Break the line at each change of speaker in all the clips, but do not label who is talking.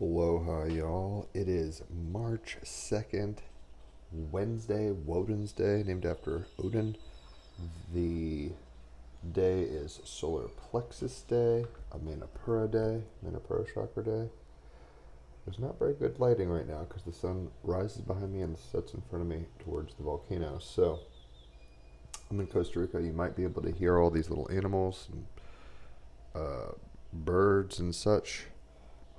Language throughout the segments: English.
Aloha, y'all. It is March 2nd, Wednesday, Woden's Day, named after Odin. The day is Solar Plexus Day, a Manipura Day, Manipura Chakra Day. There's not very good lighting right now because the sun rises behind me and sets in front of me towards the volcano. So, I'm in Costa Rica. You might be able to hear all these little animals and birds and such.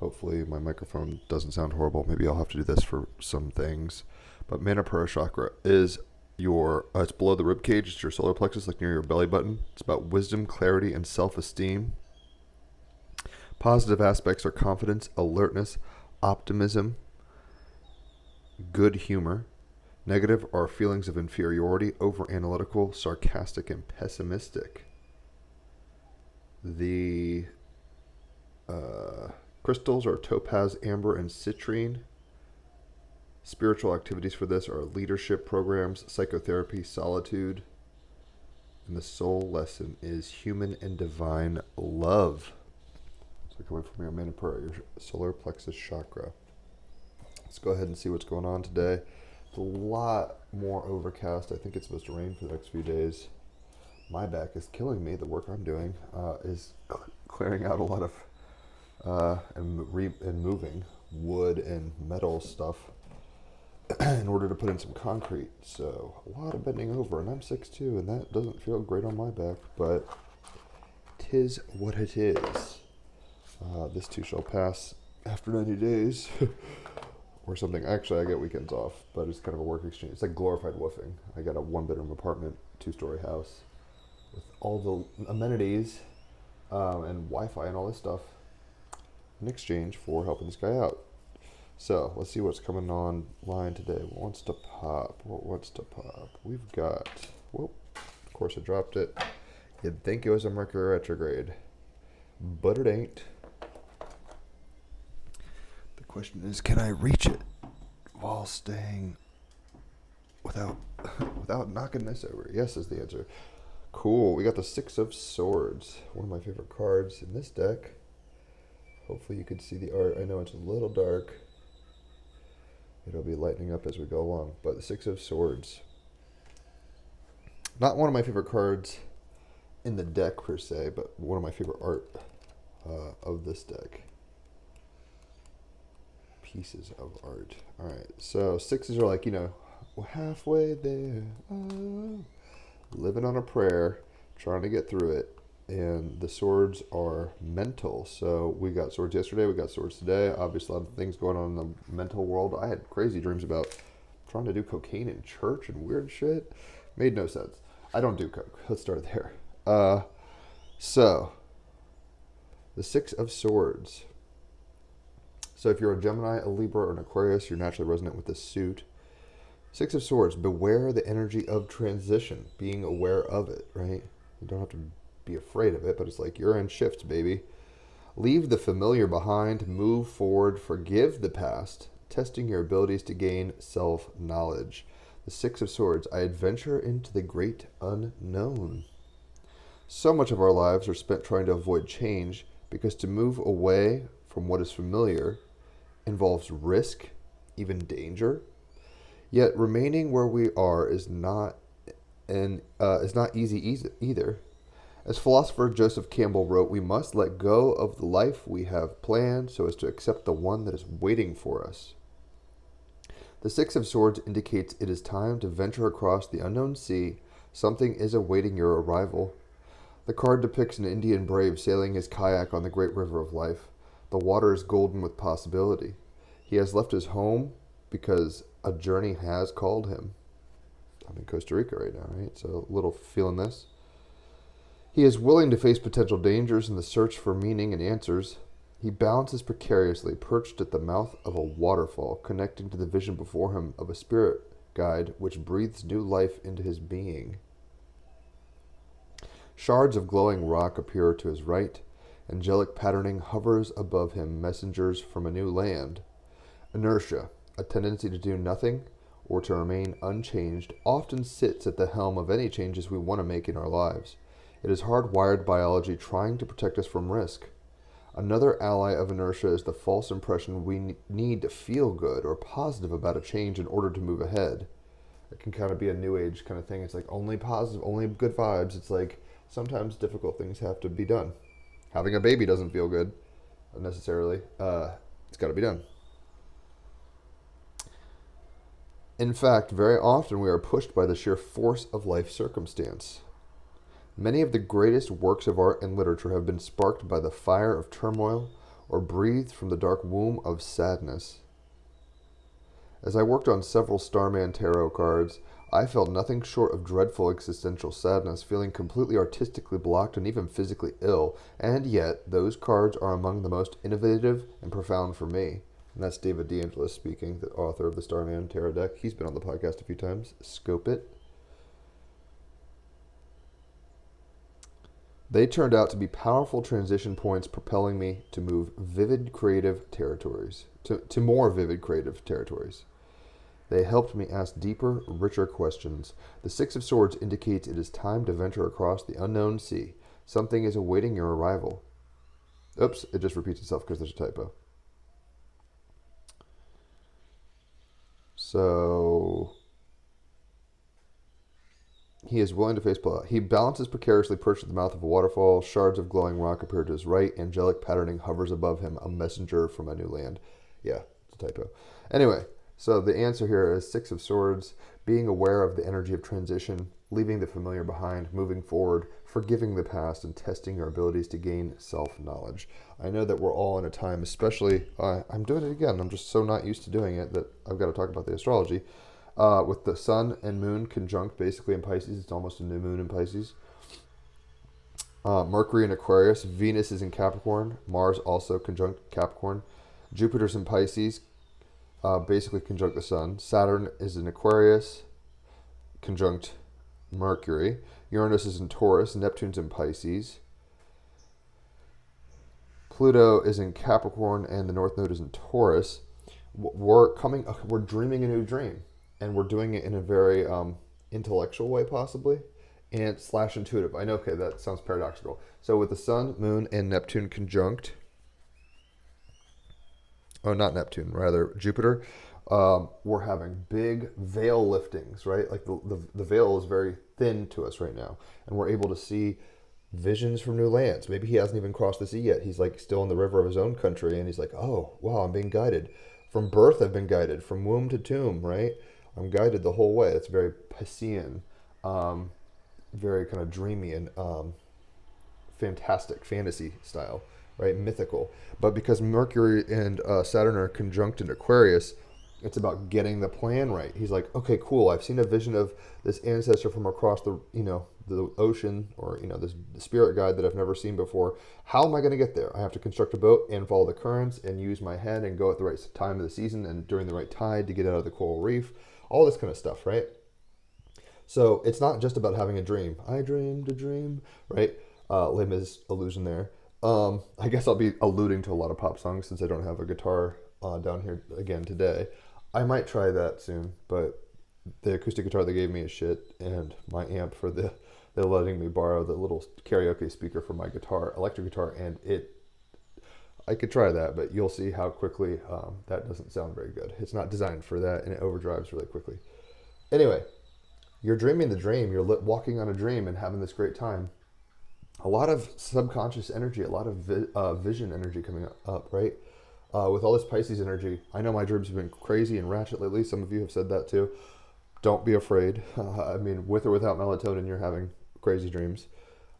Hopefully my microphone doesn't sound horrible. Maybe I'll have to do this for some things. But Manipura Chakra is it's below the rib cage. It's your solar plexus, like near your belly button. It's about wisdom, clarity, and self-esteem. Positive aspects are confidence, alertness, optimism, good humor. Negative are feelings of inferiority, over-analytical, sarcastic, and pessimistic. The crystals are topaz, amber, and citrine. Spiritual activities for this are leadership programs, psychotherapy, solitude. And the soul lesson is human and divine love. So coming from your Manipura, your solar plexus chakra. Let's go ahead and see what's going on today. It's a lot more overcast. I think it's supposed to rain for the next few days. My back is killing me. The work I'm doing is clearing out a lot of and moving wood and metal stuff in order to put in some concrete. So a lot of bending over, and I'm 6'2", and that doesn't feel great on my back, but 'tis what it is. This too shall pass after 90 days or something. Actually, I get weekends off, but it's kind of a work exchange. It's like glorified woofing. I got a 1-bedroom apartment, 2-story house with all the amenities and Wi-Fi and all this stuff in exchange for helping this guy out. So let's see what's coming online today. What wants to pop? We've got, whoop, of course I dropped it. You'd think it was a Mercury retrograde, but it ain't. The question is, can I reach it while staying without knocking this over? Yes is the answer. Cool, we got the 6 of Swords, one of my favorite cards in this deck. Hopefully you can see the art. I know it's a little dark. It'll be lightening up as we go along. But the 6 of Swords. Not one of my favorite cards in the deck per se, but one of my favorite art of this deck. Pieces of art. Alright, so 6s are like, we're halfway there. Oh, living on a prayer, trying to get through it. And the swords are mental. So we got swords yesterday, we got swords today. Obviously a lot of things going on in the mental world. I had crazy dreams about trying to do cocaine in church and weird shit. Made no sense. I don't do coke. Let's start there. So the 6 of Swords. So if you're a Gemini, a Libra, or an Aquarius, you're naturally resonant with this suit. 6 of Swords. Beware the energy of transition. Being aware of it, right? You don't have to be afraid of it, but it's like you're in shifts, baby. Leave the familiar behind, move forward, forgive the past, testing your abilities to gain self-knowledge. The 6 of Swords, I adventure into the great unknown. So much of our lives are spent trying to avoid change because to move away from what is familiar involves risk, even danger. Yet remaining where we are is not easy either. As philosopher Joseph Campbell wrote, we must let go of the life we have planned so as to accept the one that is waiting for us. The 6 of Swords indicates it is time to venture across the unknown sea. Something is awaiting your arrival. The card depicts an Indian brave sailing his kayak on the great river of life. The water is golden with possibility. He has left his home because a journey has called him. I'm in Costa Rica right now, right? So a little feeling this. He is willing to face potential dangers in the search for meaning and answers. He balances precariously, perched at the mouth of a waterfall, connecting to the vision before him of a spirit guide which breathes new life into his being. Shards of glowing rock appear to his right. Angelic patterning hovers above him, messengers from a new land. Inertia, a tendency to do nothing or to remain unchanged, often sits at the helm of any changes we want to make in our lives. It is hardwired biology trying to protect us from risk. Another ally of inertia is the false impression we need to feel good or positive about a change in order to move ahead. It can kind of be a new age kind of thing. It's like only positive, only good vibes. It's like sometimes difficult things have to be done. Having a baby doesn't feel good necessarily. It's got to be done. In fact, very often we are pushed by the sheer force of life circumstance. Many of the greatest works of art and literature have been sparked by the fire of turmoil or breathed from the dark womb of sadness. As I worked on several Starman tarot cards, I felt nothing short of dreadful existential sadness, feeling completely artistically blocked and even physically ill, and yet those cards are among the most innovative and profound for me. And that's David DeAngelis speaking, the author of the Starman Tarot deck. He's been on the podcast a few times. Scope it. They turned out to be powerful transition points propelling me to move vivid creative territories, to more vivid creative territories. They helped me ask deeper, richer questions. The Six of Swords indicates it is time to venture across the unknown sea. Something is awaiting your arrival. Oops, it just repeats itself because there's a typo. So he is willing to face blood. He balances precariously perched at the mouth of a waterfall. Shards of glowing rock appear to his right. Angelic patterning hovers above him, a messenger from a new land. Yeah, it's a typo. Anyway, so the answer here is Six of Swords, being aware of the energy of transition, leaving the familiar behind, moving forward, forgiving the past, and testing your abilities to gain self-knowledge. I know that we're all in a time, especially, I'm doing it again, I'm just so not used to doing it that I've got to talk about the astrology. With the sun and moon conjunct basically in Pisces, it's almost a new moon in Pisces. Mercury in Aquarius, Venus is in Capricorn, Mars also conjunct Capricorn, Jupiter's in Pisces, basically conjunct the sun. Saturn is in Aquarius, conjunct Mercury. Uranus is in Taurus, Neptune's in Pisces. Pluto is in Capricorn, and the North Node is in Taurus. We're dreaming a new dream. And we're doing it in a very intellectual way, possibly, and / intuitive. I know, okay, that sounds paradoxical. So with the Sun, Moon, and Neptune conjunct, not Neptune, rather Jupiter, we're having big veil liftings, right? Like the veil is very thin to us right now, and we're able to see visions from new lands. Maybe he hasn't even crossed the sea yet. He's like still in the river of his own country, and he's like, oh, wow, I'm being guided. From birth, I've been guided. From womb to tomb, right? I'm guided the whole way. It's very Piscean, very kind of dreamy and fantastic, fantasy style, right? Mythical. But because Mercury and Saturn are conjunct in Aquarius, it's about getting the plan right. He's like, okay, cool. I've seen a vision of this ancestor from across the ocean, or this spirit guide that I've never seen before. How am I going to get there? I have to construct a boat and follow the currents and use my head and go at the right time of the season and during the right tide to get out of the coral reef. All this kind of stuff, right? So it's not just about having a dream. I dreamed a dream, right? Les Mis allusion there. I guess I'll be alluding to a lot of pop songs since I don't have a guitar down here again today. I might try that soon, but the acoustic guitar they gave me is shit, and my amp for they're letting me borrow the little karaoke speaker for my guitar, electric guitar, and I could try that, but you'll see how quickly that doesn't sound very good. It's not designed for that, and it overdrives really quickly. Anyway, you're dreaming the dream. You're walking on a dream and having this great time. A lot of subconscious energy, a lot of vision energy coming up, right? With all this Pisces energy, I know my dreams have been crazy and ratchet lately. Some of you have said that too. Don't be afraid. I mean, with or without melatonin, you're having crazy dreams.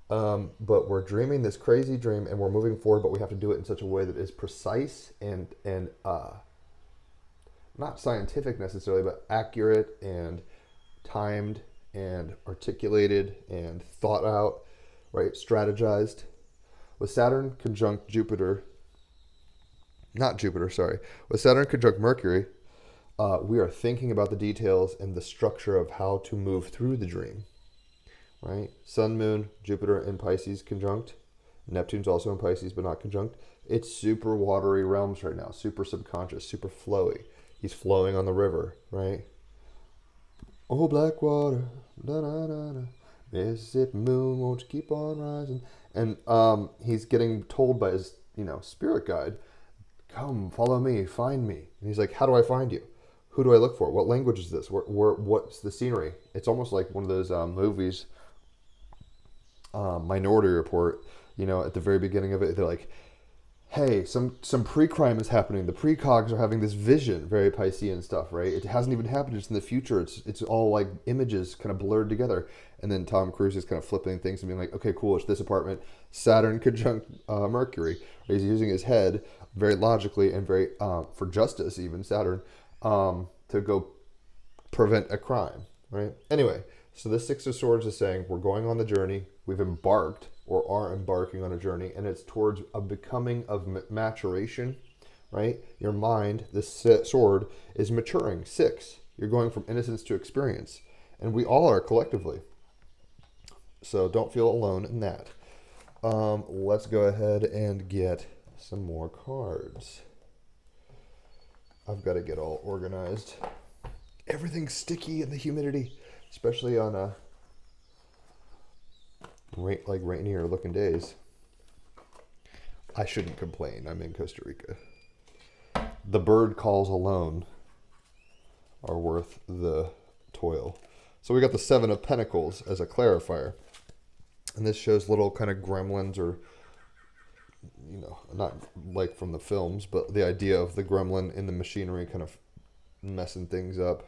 But we're dreaming this crazy dream and we're moving forward, but we have to do it in such a way that is precise and not scientific necessarily, but accurate and timed and articulated and thought out, right? Strategized. With Saturn conjunct with Saturn conjunct Mercury, we are thinking about the details and the structure of how to move through the dream. Right? Sun, Moon, Jupiter in Pisces conjunct. Neptune's also in Pisces, but not conjunct. It's super watery realms right now. Super subconscious, super flowy. He's flowing on the river, right? Oh, black water, da-da-da-da. Mississippi moon, won't you keep on rising? And he's getting told by his spirit guide, come, follow me, find me. And he's like, how do I find you? Who do I look for? What language is this? What's the scenery? It's almost like one of those movies, Minority Report. At the very beginning of it, they're like, hey, some pre-crime is happening. The precogs are having this vision, very Piscean stuff, right? It hasn't even happened. It's in the future. It's all like images kind of blurred together. And then Tom Cruise is kind of flipping things and being like, okay, cool, it's this apartment. Saturn conjunct Mercury. He's using his head very logically and very, for justice even, Saturn, to go prevent a crime, right? Anyway, so the Six of Swords is saying we're going on the journey. We've embarked or are embarking on a journey, and it's towards a becoming of maturation, right? Your mind, this sword, is maturing. 6. You're going from innocence to experience, and we all are collectively. So don't feel alone in that. Let's go ahead and get some more cards. I've got to get all organized. Everything's sticky in the humidity, especially on rainier looking days. I shouldn't complain. I'm in Costa Rica. The bird calls alone are worth the toil. So we got the 7 of Pentacles as a clarifier. And this shows little kind of gremlins, or not like from the films, but the idea of the gremlin in the machinery kind of messing things up.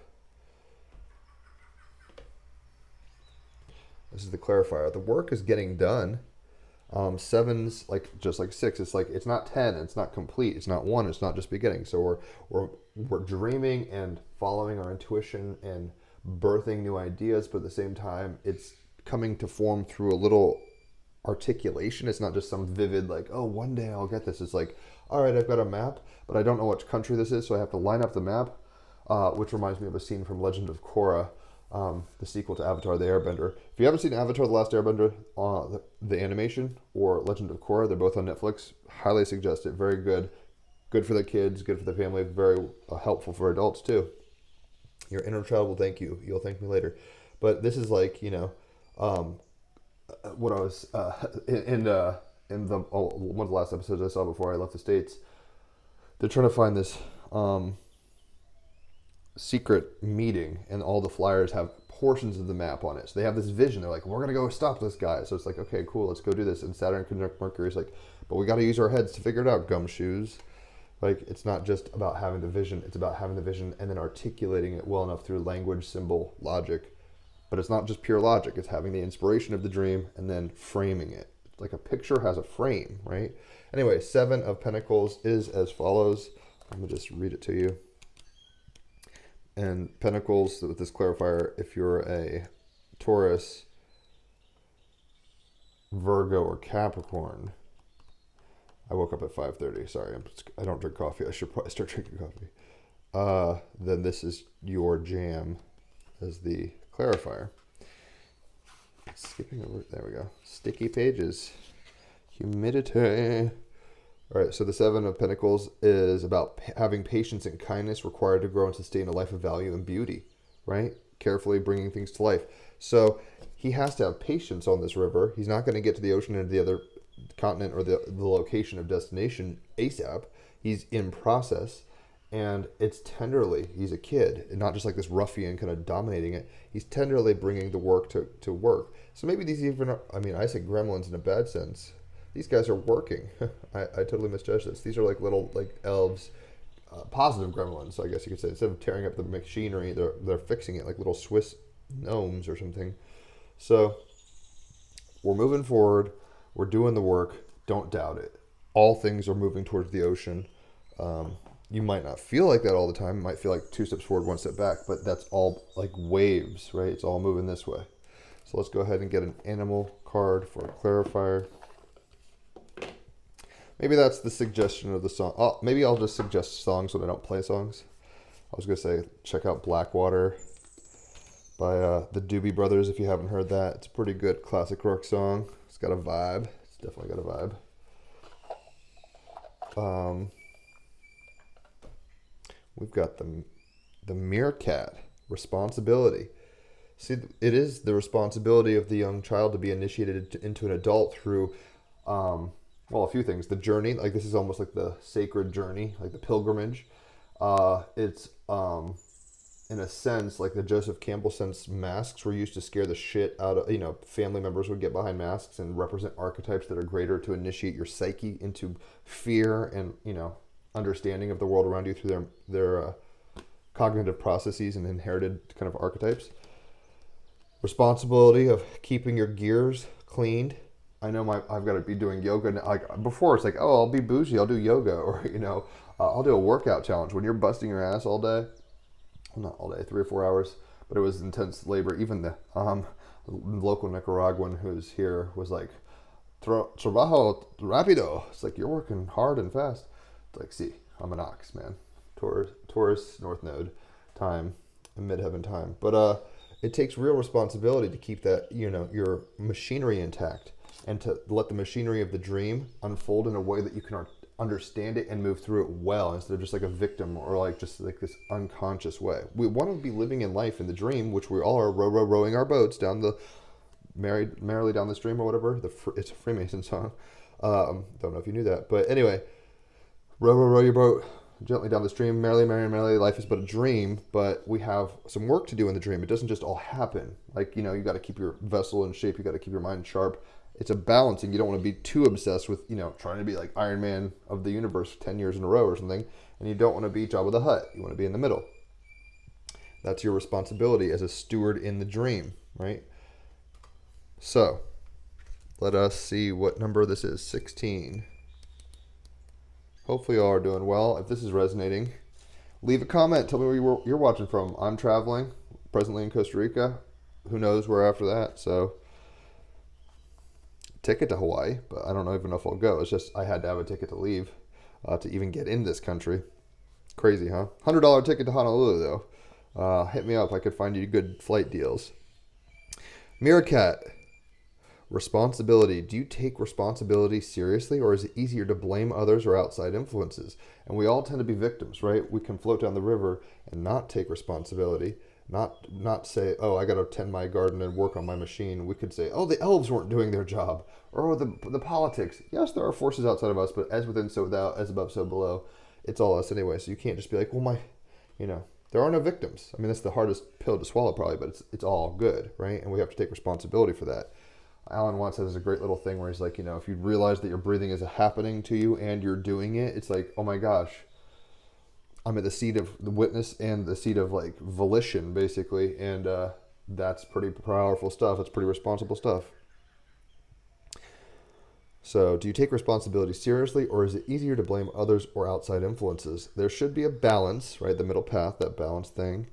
This is the clarifier. The work is getting done. 7's just like 6. It's like it's not 10. It's not complete. It's not 1. It's not just beginning. So we're dreaming and following our intuition and birthing new ideas, but at the same time, it's coming to form through a little articulation. It's not just some vivid one day I'll get this. It's like, all right, I've got a map, but I don't know which country this is, so I have to line up the map, which reminds me of a scene from Legend of Korra, the sequel to Avatar: The Airbender. If you haven't seen Avatar: The Last Airbender, the animation, or Legend of Korra, they're both on Netflix. Highly suggest it. Very good. Good for the kids, good for the family, very helpful for adults too. Your inner child will thank you. You'll thank me later. But this is what I was in one of the last episodes I saw before I left the States. They're trying to find this secret meeting, and all the flyers have portions of the map on it. So they have this vision. They're like, we're going to go stop this guy. So it's like, okay, cool, let's go do this. And Saturn conjunct Mercury is like, but we got to use our heads to figure it out, gumshoes. It's not just about having the vision. It's about having the vision and then articulating it well enough through language, symbol, logic. But it's not just pure logic. It's having the inspiration of the dream and then framing it. Like a picture has a frame, right? Anyway, 7 of Pentacles is as follows. Let me just read it to you. And Pentacles, with this clarifier, if you're a Taurus, Virgo, or Capricorn. I woke up at 5:30. Sorry, I don't drink coffee. I should probably start drinking coffee. Then this is your jam as the clarifier. Skipping over. There we go. Sticky pages. Humidity. All right, so the 7 of Pentacles is about having patience and kindness required to grow and sustain a life of value and beauty, right? Carefully bringing things to life. So he has to have patience on this river. He's not going to get to the ocean or the other continent or the location of destination ASAP. He's in process, and it's tenderly, he's a kid, and not just like this ruffian kind of dominating it. He's tenderly bringing the work to work. So maybe these even are, I say gremlins in a bad sense. These guys are working. I totally misjudged this. These are like little elves, positive gremlins, I guess you could say. Instead of tearing up the machinery, they're fixing it like little Swiss gnomes or something. So we're moving forward. We're doing the work. Don't doubt it. All things are moving towards the ocean. You might not feel like that all the time. You might feel like 2 steps forward, 1 step back, but that's all like waves, right? It's all moving this way. So let's go ahead and get an animal card for a clarifier. Maybe that's the suggestion of the song. Maybe I'll just suggest songs when I don't play songs. I was going to say, check out Blackwater by the Doobie Brothers if you haven't heard that. It's a pretty good classic rock song. It's got a vibe. It's definitely got a vibe. We've got the meerkat, responsibility. See, it is the responsibility of the young child to be initiated into an adult through well, a few things. The journey, like this is almost like the sacred journey, like the pilgrimage. It's in a sense like the Joseph Campbell sense. Masks were used to scare the shit out of, family members would get behind masks and represent archetypes that are greater to initiate your psyche into fear and understanding of the world around you through their cognitive processes and inherited kind of archetypes. Responsibility of keeping your gears cleaned. I know I've got to be doing yoga now. Like before, it's like, oh, I'll be bougie, I'll do yoga, or I'll do a workout challenge. When you're busting your ass all day, well, not all day, 3 or 4 hours, but it was intense labor. Even the local Nicaraguan who's here was like, trabajo rápido. It's like, you're working hard and fast. It's like, see, I'm an ox, man. Taurus, North Node time, and Midheaven time. But it takes real responsibility to keep that, your machinery intact, and to let the machinery of the dream unfold in a way that you can understand it and move through it well, instead of just like a victim or like just like this unconscious way. We want to be living in life in the dream, which we all are rowing our boats down the merrily down the stream or whatever. It's a Freemason song. Don't know if you knew that, but anyway, row your boat gently down the stream, merrily. Life is but a dream, but we have some work to do in the dream. It doesn't just all happen. Like, you got to keep your vessel in shape. You got to keep your mind sharp. It's a balancing. You don't want to be too obsessed with, trying to be like Iron Man of the universe 10 years in a row or something. And you don't want to be Jabba the Hutt. You want to be in the middle. That's your responsibility as a steward in the dream, right? So, let us see what number this is. 16. Hopefully you all are doing well. If this is resonating, leave a comment. Tell me where you're watching from. I'm traveling, presently in Costa Rica. Who knows where after that. So, ticket to Hawaii, but I don't even know if I'll go. It's just I had to have a ticket to leave to even get in this country. Crazy, huh? $100 ticket to Honolulu, though. Hit me up. I could find you good flight deals. Meerkat. Responsibility. Do you take responsibility seriously, or is it easier to blame others or outside influences? And we all tend to be victims, right? We can float down the river and not take responsibility, not say, oh, I got to tend my garden and work on my machine. We could say, oh, the elves weren't doing their job, or oh, the politics. Yes, there are forces outside of us, but as within, so without, as above, so below. It's all us anyway. So you can't just be like, well, there are no victims. I mean, that's the hardest pill to swallow probably, but it's all good, right? And we have to take responsibility for that. Alan Watts has a great little thing where he's like, if you realize that your breathing is happening to you and you're doing it, it's like, oh my gosh, I'm at the seat of the witness and the seat of like volition, basically. And that's pretty powerful stuff. It's pretty responsible stuff. So do you take responsibility seriously, or is it easier to blame others or outside influences? There should be a balance, right? The middle path, that balance thing,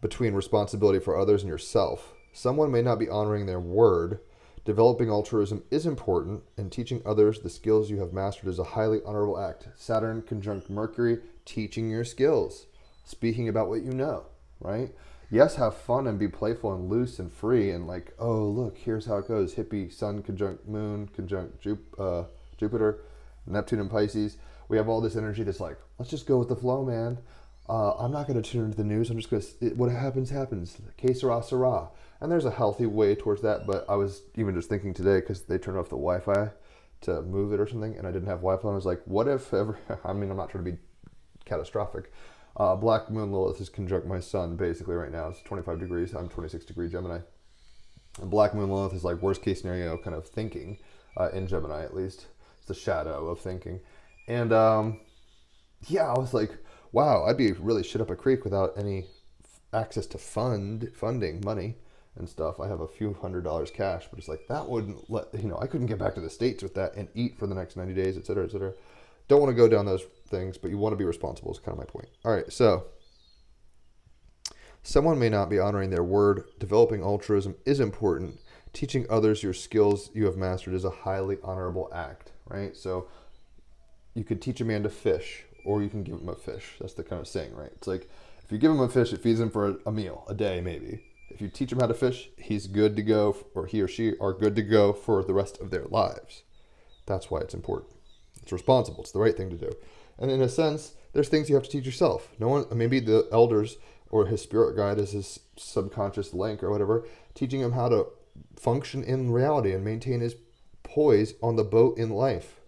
between responsibility for others and yourself. Someone may not be honoring their word. Developing altruism is important, and teaching others the skills you have mastered is a highly honorable act. Saturn conjunct Mercury, teaching your skills, speaking about what you know, right? Yes, have fun and be playful and loose and free, and like, oh, look, here's how it goes. Hippie, Sun conjunct Moon, conjunct Jupiter, Neptune and Pisces. We have all this energy that's like, let's just go with the flow, man. I'm not going to tune into the news. I'm just going to, what happens, happens. Que sera, sera. And there's a healthy way towards that, but I was even just thinking today, because they turned off the Wi-Fi to move it or something, and I didn't have Wi-Fi, and I was like, what if ever, I mean, I'm not trying to be catastrophic. Black Moon Lilith is conjunct my sun, basically, right now. It's 25 degrees. I'm 26 degree Gemini. And Black Moon Lilith is like worst case scenario kind of thinking, in Gemini at least. It's the shadow of thinking. And, yeah, I was like, wow, I'd be really shit up a creek without any access to funding, money and stuff. I have a few $100s cash, but it's like, that wouldn't let, I couldn't get back to the States with that and eat for the next 90 days, et cetera, et cetera. Don't want to go down those things, but you want to be responsible is kind of my point. All right, so someone may not be honoring their word. Developing altruism is important. Teaching others your skills you have mastered is a highly honorable act, right? So you could teach a man to fish, or you can give him a fish. That's the kind of saying, right? It's like, if you give him a fish, it feeds him for a meal, a day maybe. If you teach him how to fish, he's good to go, or he or she are good to go for the rest of their lives. That's why it's important. It's responsible. It's the right thing to do. And in a sense, there's things you have to teach yourself. No one, maybe the elders or his spirit guide is his subconscious link or whatever, teaching him how to function in reality and maintain his poise on the boat in life.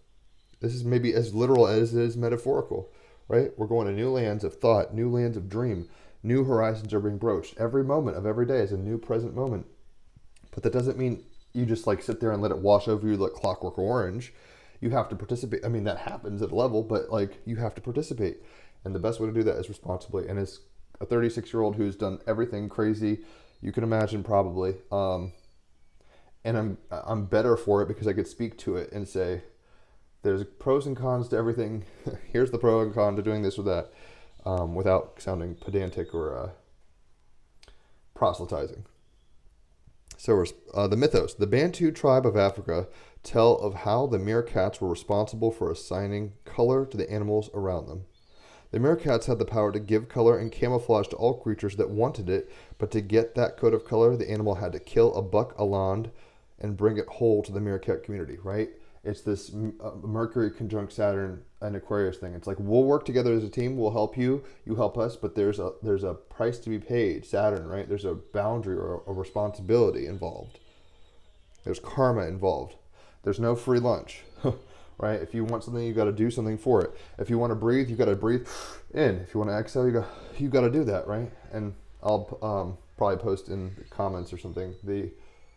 This is maybe as literal as it is metaphorical, right? We're going to new lands of thought, new lands of dream. New horizons are being broached. Every moment of every day is a new present moment. But that doesn't mean you just like sit there and let it wash over you like Clockwork Orange. You have to participate. I mean, that happens at a level, but like you have to participate. And the best way to do that is responsibly. And as a 36-year-old who's done everything crazy you can imagine, probably, and I'm better for it because I could speak to it and say, there's pros and cons to everything. Here's the pro and con to doing this or that, without sounding pedantic or proselytizing. So the mythos. The Bantu tribe of Africa tell of how the meerkats were responsible for assigning color to the animals around them. The meerkats had the power to give color and camouflage to all creatures that wanted it, but to get that coat of color, the animal had to kill a buck eland and bring it whole to the meerkat community, right? It's this Mercury conjunct Saturn and Aquarius thing. It's like, we'll work together as a team, we'll help you, you help us, but there's a price to be paid, Saturn, right? There's a boundary or a responsibility involved. There's karma involved. There's no free lunch, right? If you want something, you got to do something for it. If you want to breathe, you got to breathe in. If you want to exhale, you got to do that, right? And I'll probably post in the comments or something the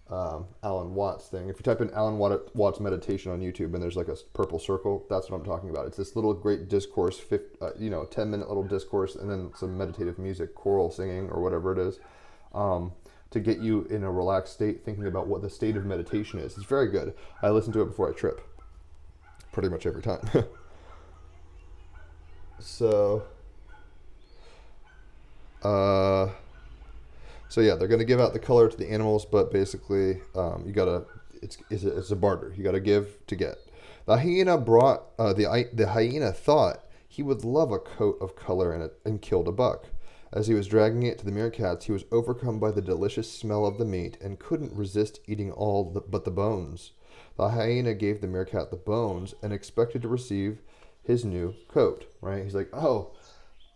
Alan Watts thing. If you type in Alan Watts meditation on YouTube and there's like a purple circle, that's what I'm talking about. It's this little great discourse, 10-minute little discourse, and then some meditative music, choral singing or whatever it is, to get you in a relaxed state, thinking about what the state of meditation is. It's very good. I listen to it before I trip, pretty much every time. So yeah, they're going to give out the color to the animals, but basically, it's a barter. You got to give to get. The hyena the hyena thought he would love a coat of color in it and killed a buck. As he was dragging it to the meerkats, he was overcome by the delicious smell of the meat and couldn't resist eating but the bones. The hyena gave the meerkat the bones and expected to receive his new coat, right? He's like, oh,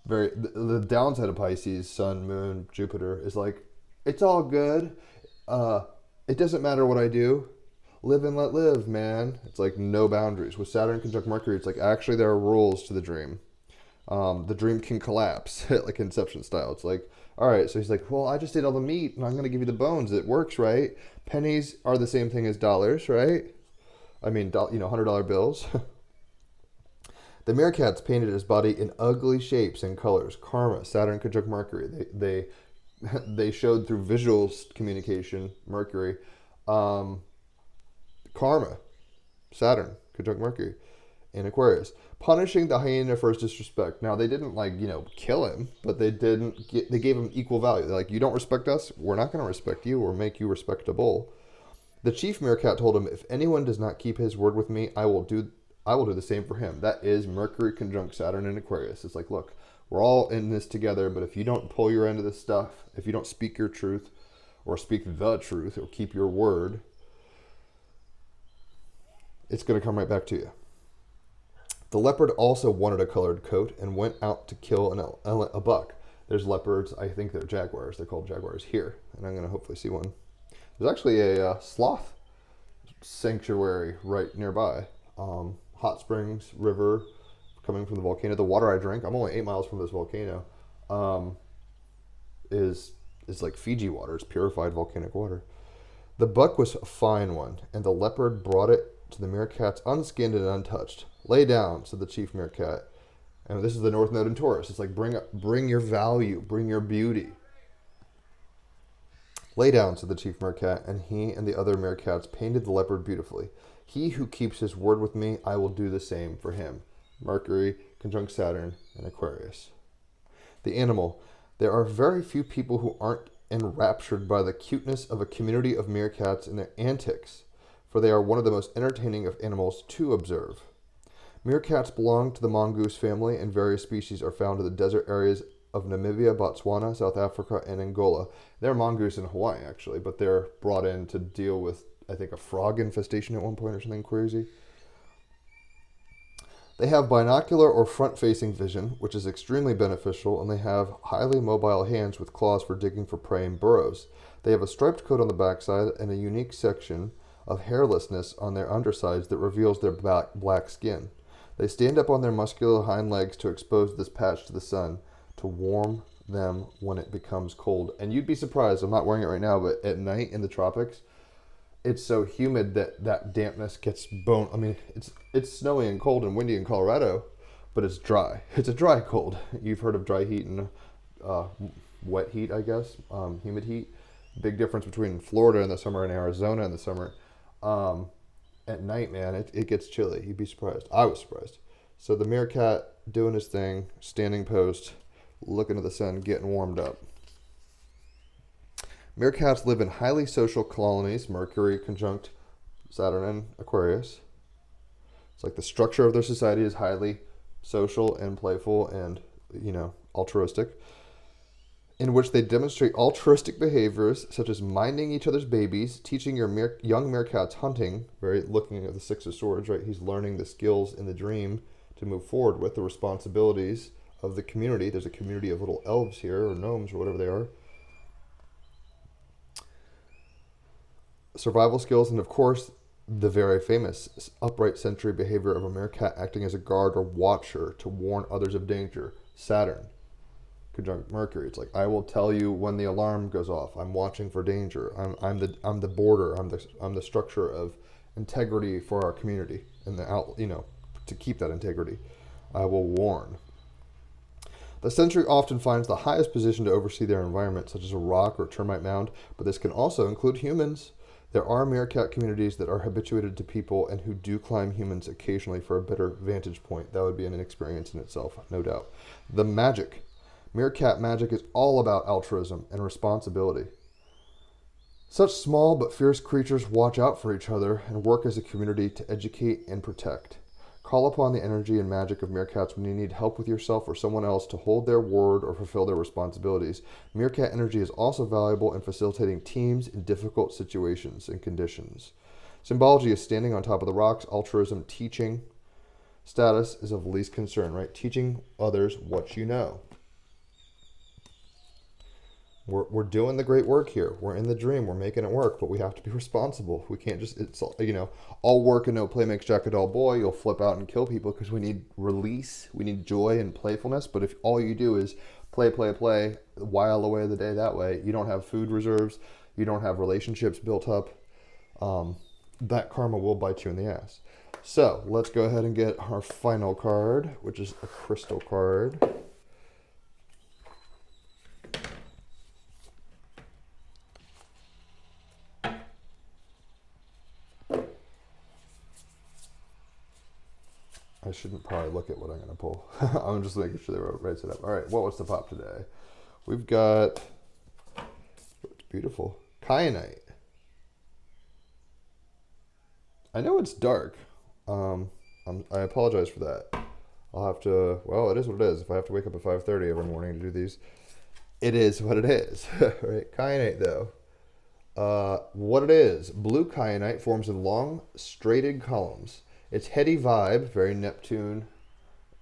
the downside of Pisces, Sun, Moon, Jupiter, is like, it's all good. It doesn't matter what I do. Live and let live, man. It's like no boundaries. With Saturn conjunct Mercury, it's like actually there are rules to the dream. The dream can collapse, like Inception style. It's like, all right, so he's like, well, I just ate all the meat and I'm going to give you the bones. It works, right? Pennies are the same thing as dollars, right? I mean, $100 bills. The meerkats painted his body in ugly shapes and colors. Karma, Saturn conjunct Mercury. They showed through visual communication, Mercury, karma, Saturn conjunct Mercury, in Aquarius, punishing the hyena for his disrespect. Now, they didn't kill him, but they gave him equal value. They're like, you don't respect us, we're not going to respect you or make you respectable. The chief meerkat told him, if anyone does not keep his word with me, I will do the same for him. That is Mercury conjunct Saturn in Aquarius. It's like, look, we're all in this together, but if you don't pull your end of this stuff, if you don't speak your truth or speak the truth or keep your word, it's going to come right back to you. The leopard also wanted a colored coat and went out to kill a buck. There's leopards. I think they're jaguars. They're called jaguars here, and I'm going to hopefully see one. There's actually a sloth sanctuary right nearby. Hot springs, river, coming from the volcano. The water I drink, I'm only 8 miles from this volcano, is like Fiji water. It's purified volcanic water. The buck was a fine one, and the leopard brought it to the meerkats unskinned and untouched. Lay down, said the chief meerkat. And this is the North Node in Taurus. It's like, bring your value, bring your beauty. Lay down, said the chief meerkat, and he and the other meerkats painted the leopard beautifully. He who keeps his word with me, I will do the same for him. Mercury, conjunct Saturn, and Aquarius. The animal. There are very few people who aren't enraptured by the cuteness of a community of meerkats and their antics, for they are one of the most entertaining of animals to observe. Meerkats belong to the mongoose family, and various species are found in the desert areas of Namibia, Botswana, South Africa, and Angola. They're mongoose in Hawaii, actually, but they're brought in to deal with, I think, a frog infestation at one point or something crazy. They have binocular or front-facing vision, which is extremely beneficial, and they have highly mobile hands with claws for digging for prey and burrows. They have a striped coat on the backside and a unique section of hairlessness on their undersides that reveals their black skin. They stand up on their muscular hind legs to expose this patch to the sun to warm them when it becomes cold. And you'd be surprised, I'm not wearing it right now, but at night in the tropics, it's so humid that dampness gets bone. I mean, it's snowy and cold and windy in Colorado, but it's dry. It's a dry cold. You've heard of dry heat and wet heat, I guess, humid heat. Big difference between Florida in the summer and Arizona in the summer. At night, man, it gets chilly. You'd be surprised. I was surprised. So the meerkat doing his thing, standing post, looking at the sun, getting warmed up. Meerkats live in highly social colonies, Mercury conjunct Saturn and Aquarius. It's like the structure of their society is highly social and playful and, altruistic, in which they demonstrate altruistic behaviors such as minding each other's babies, teaching your young meerkats hunting, right? Looking at the Six of Swords, right? He's learning the skills in the dream to move forward with the responsibilities of the community. There's a community of little elves here, or gnomes, or whatever they are. Survival skills, and of course, the very famous upright sentry behavior of a meerkat acting as a guard or watcher to warn others of danger. Saturn conjunct Mercury. It's like, I will tell you when the alarm goes off. I'm watching for danger. I'm the border. I'm the structure of integrity for our community, and to keep that integrity, I will warn. The sentry often finds the highest position to oversee their environment, such as a rock or termite mound, but this can also include humans. There are meerkat communities that are habituated to people and who do climb humans occasionally for a better vantage point. That would be an experience in itself, no doubt. The magic. Meerkat magic is all about altruism and responsibility. Such small but fierce creatures watch out for each other and work as a community to educate and protect. Call upon the energy and magic of meerkats when you need help with yourself or someone else to hold their word or fulfill their responsibilities. Meerkat energy is also valuable in facilitating teams in difficult situations and conditions. Symbology is standing on top of the rocks. Altruism, teaching. Status is of least concern, right? Teaching others what you know. We're doing the great work here. We're in the dream. We're making it work, but we have to be responsible. We can't just, all work and no play makes Jack a dull boy. You'll flip out and kill people because we need release. We need joy and playfulness. But if all you do is play, while away the day that way, you don't have food reserves. You don't have relationships built up. That karma will bite you in the ass. So let's go ahead and get our final card, which is a crystal card. I shouldn't probably look at what I'm going to pull. I'm just making sure they were right set up. All right, what was the pop today? We've got, it's beautiful, kyanite. I know it's dark. I apologize for that. I'll have to, well, it is what it is. If I have to wake up at 5:30 every morning to do these, it is what it is. Right? Kyanite, though. What it is, blue kyanite forms in long, straighted columns. It's heady vibe, very Neptune,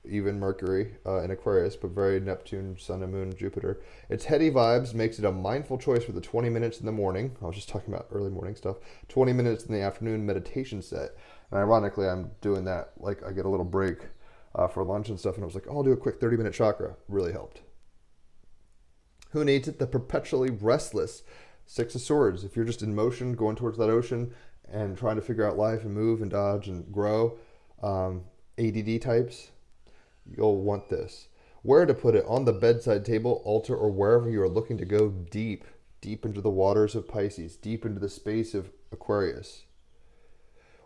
even Mercury in Aquarius, but very Neptune, Sun and Moon, Jupiter. Its heady vibes makes it a mindful choice for the 20 minutes in the morning. I was just talking about early morning stuff. 20 minutes in the afternoon meditation set. And ironically, I'm doing that. Like, I get a little break for lunch and stuff, and I was like, oh, I'll do a quick 30-minute chakra. Really helped. Who needs it? The perpetually restless Six of Swords. If you're just in motion, going towards that ocean, and trying to figure out life and move and dodge and grow, ADD types, you'll want this. Where to put it? On the bedside table, altar, or wherever you are looking to go deep into the waters of Pisces, deep into the space of Aquarius.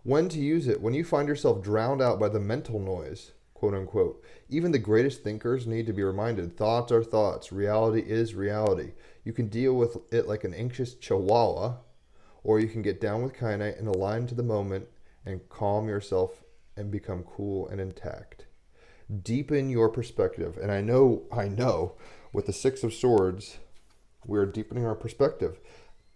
When to use it? When you find yourself drowned out by the mental noise, quote unquote. Even the greatest thinkers need to be reminded, thoughts are thoughts, reality is reality. You can deal with it like an anxious chihuahua, or you can get down with kyanite and align to the moment and calm yourself and become cool and intact. Deepen your perspective. And I know, with the Six of Swords, we're deepening our perspective.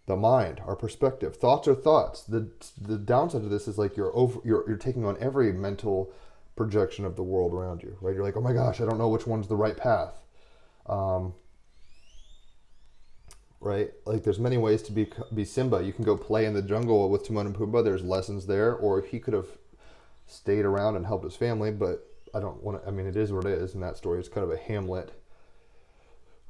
The mind, our perspective. Thoughts are thoughts. The downside of this is like you're taking on every mental projection of the world around you, right? You're like, oh my gosh, I don't know which one's the right path. right? Like there's many ways to be Simba. You can go play in the jungle with Timon and Pumbaa. There's lessons there, or he could have stayed around and helped his family. But I don't want to. I mean, it is what it is. In that story, it's kind of a Hamlet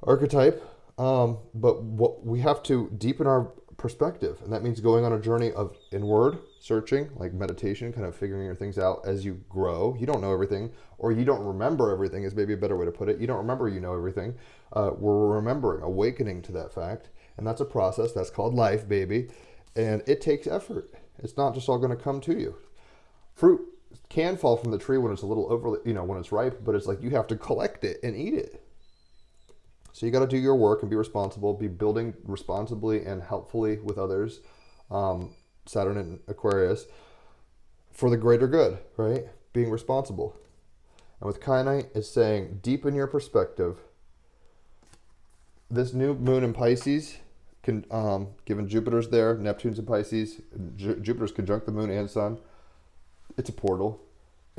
archetype. But what we have to deepen our perspective, and that means going on a journey of inward searching, like meditation, kind of figuring your things out as you grow. You don't know everything, or you don't remember everything is maybe a better way to put it. You don't remember you know everything. We're remembering, awakening to that fact, and that's a process. That's called life, baby, and it takes effort. It's not just all going to come to you. Fruit can fall from the tree when it's a little overly, when it's ripe, but it's like you have to collect it and eat it. So you got to do your work and be responsible, be building responsibly and helpfully with others, Saturn and Aquarius, for the greater good, right? Being responsible. And with Kyanite, it's saying deepen your perspective. This new moon in Pisces, given Jupiter's there, Neptune's in Pisces, Jupiter's conjunct the moon and sun, it's a portal.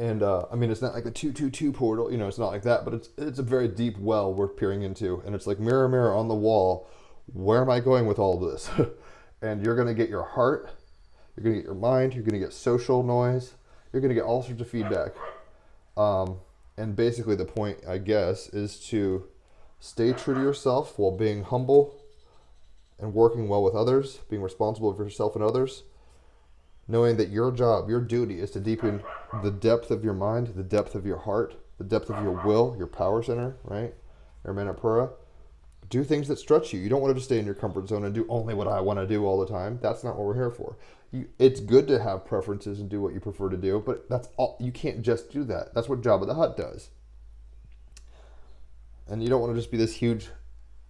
And it's not like the 222 portal, it's not like that, but it's a very deep well we're peering into. And it's like mirror, mirror on the wall. Where am I going with all this? And you're going to get your heart, you're going to get your mind, you're going to get social noise, you're going to get all sorts of feedback. And basically the point, I guess, is to stay true to yourself while being humble and working well with others, being responsible for yourself and others. Knowing that your job, your duty is to deepen the depth of your mind, the depth of your heart, the depth of your will, your power center, right? Your Manipura. Do things that stretch you. You don't want to just stay in your comfort zone and do only what I want to do all the time. That's not what we're here for. It's good to have preferences and do what you prefer to do, but that's all. You can't just do that. That's what Jabba the Hutt does. And you don't want to just be this huge,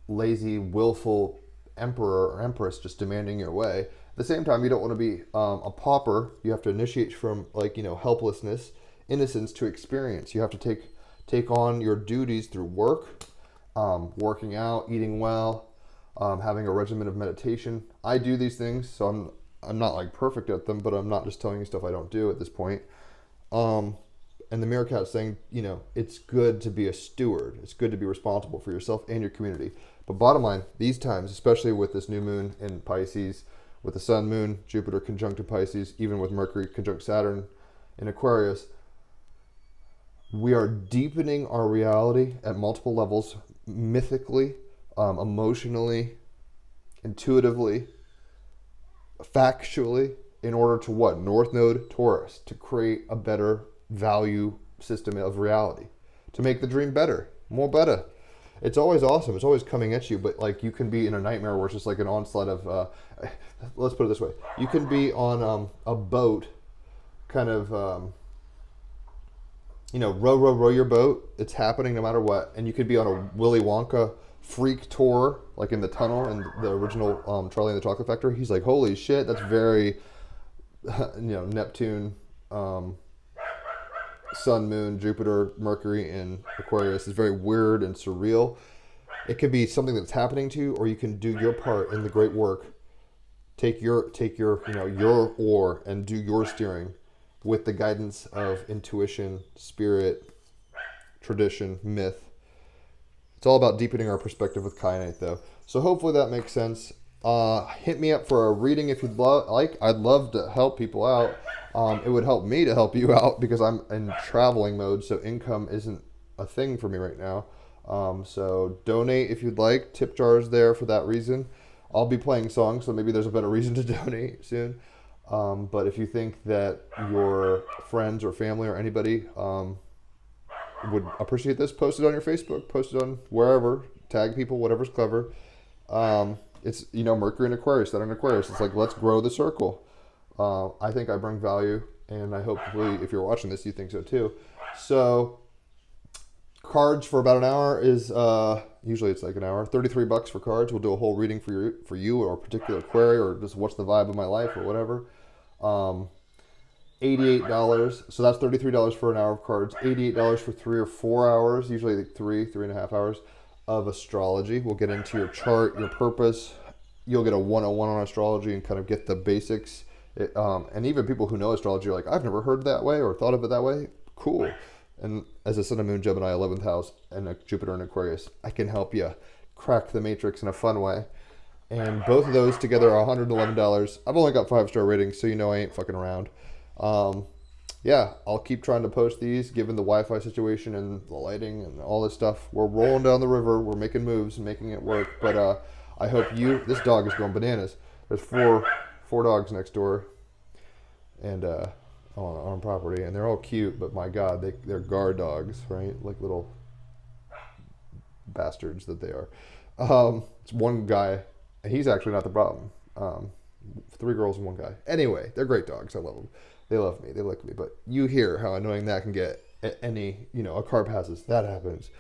lazy, willful emperor or empress just demanding your way. At the same time, you don't want to be a pauper. You have to initiate from helplessness, innocence to experience. You have to take on your duties through work, working out, eating well, having a regimen of meditation. I do these things, so I'm not like perfect at them, but I'm not just telling you stuff I don't do at this point. And the Meerkat's saying, it's good to be a steward. It's good to be responsible for yourself and your community. But bottom line, these times, especially with this new moon in Pisces, with the sun, moon, Jupiter conjunct Pisces, even with Mercury conjunct Saturn in Aquarius, we are deepening our reality at multiple levels, mythically, emotionally, intuitively, factually, in order to what? North Node Taurus, to create a better value system of reality, to make the dream better, more better. It's always awesome. It's always coming at you, but like you can be in a nightmare where it's just like an onslaught of, let's put it this way. You can be on a boat, kind of, row your boat. It's happening no matter what. And you could be on a Willy Wonka freak tour, like in the tunnel in the original Charlie and the Chocolate Factory. He's like, holy shit, that's very, Neptune, Sun, Moon, Jupiter, Mercury, and Aquarius is very weird and surreal. It could be something that's happening to you, or you can do your part in the great work. Take your your oar and do your steering with the guidance of intuition, spirit, tradition, myth. It's all about deepening our perspective with Kyanite, though. So hopefully that makes sense. Hit me up for a reading if you'd like. I'd love to help people out. It would help me to help you out because I'm in traveling mode, so income isn't a thing for me right now. So donate if you'd like. Tip jars there for that reason. I'll be playing songs, so maybe there's a better reason to donate soon. But if you think that your friends or family or anybody would appreciate this, post it on your Facebook, post it on wherever, tag people, whatever's clever. It's, Mercury and Aquarius, Saturn and Aquarius. It's like, let's grow the circle. I think I bring value, and I hopefully, if you're watching this, you think so too. So, cards for about an hour is, usually it's like an hour, $33 for cards. We'll do a whole reading for you or a particular query or just what's the vibe of my life or whatever. $88. So that's $33 for an hour of cards. $88 for 3 or 4 hours, usually like 3.5 hours of astrology. We'll get into your chart, your purpose. You'll get a 101 on astrology and kind of get the basics. And even people who know astrology are like, I've never heard that way or thought of it that way. Cool. And as a Sun and Moon Gemini, 11th house, and a Jupiter and Aquarius, I can help you crack the matrix in a fun way. And both of those together are $111. I've only got 5-star ratings, so you know I ain't fucking around. Yeah, I'll keep trying to post these, given the Wi-Fi situation and the lighting and all this stuff. We're rolling down the river. We're making moves and making it work. But I hope you... This dog is going bananas. There's four dogs next door and on property, and they're all cute, but my God, they're guard dogs, right? Like little bastards that they are. It's one guy, and he's actually not the problem. 3 girls and 1 guy. Anyway, they're great dogs. I love them. They love me. They lick me. But you hear how annoying that can get. Any, a car passes. That happens.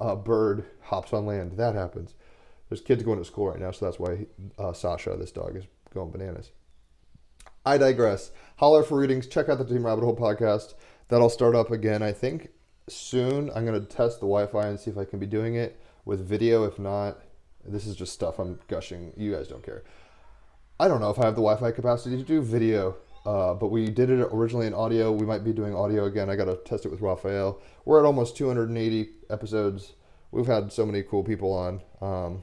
A bird hops on land. That happens. There's kids going to school right now, so that's why Sasha, this dog, is going bananas. I digress. Holler for readings. Check out the Team Rabbit Hole podcast. That'll start up again, I think, soon. I'm going to test the Wi-Fi and see if I can be doing it with video. If not, this is just stuff I'm gushing. You guys don't care. I don't know if I have the Wi-Fi capacity to do video, but we did it originally in audio. We might be doing audio again. I got to test it with Raphael. We're at almost 280 episodes. We've had so many cool people on.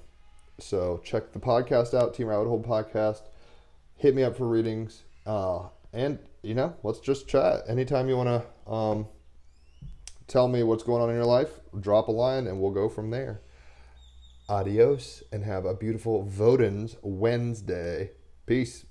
So check the podcast out, Team Rabbit Hole podcast. Hit me up for readings. And, let's just chat. Anytime you want to tell me what's going on in your life, drop a line and we'll go from there. Adios and have a beautiful Vodens Wednesday. Peace.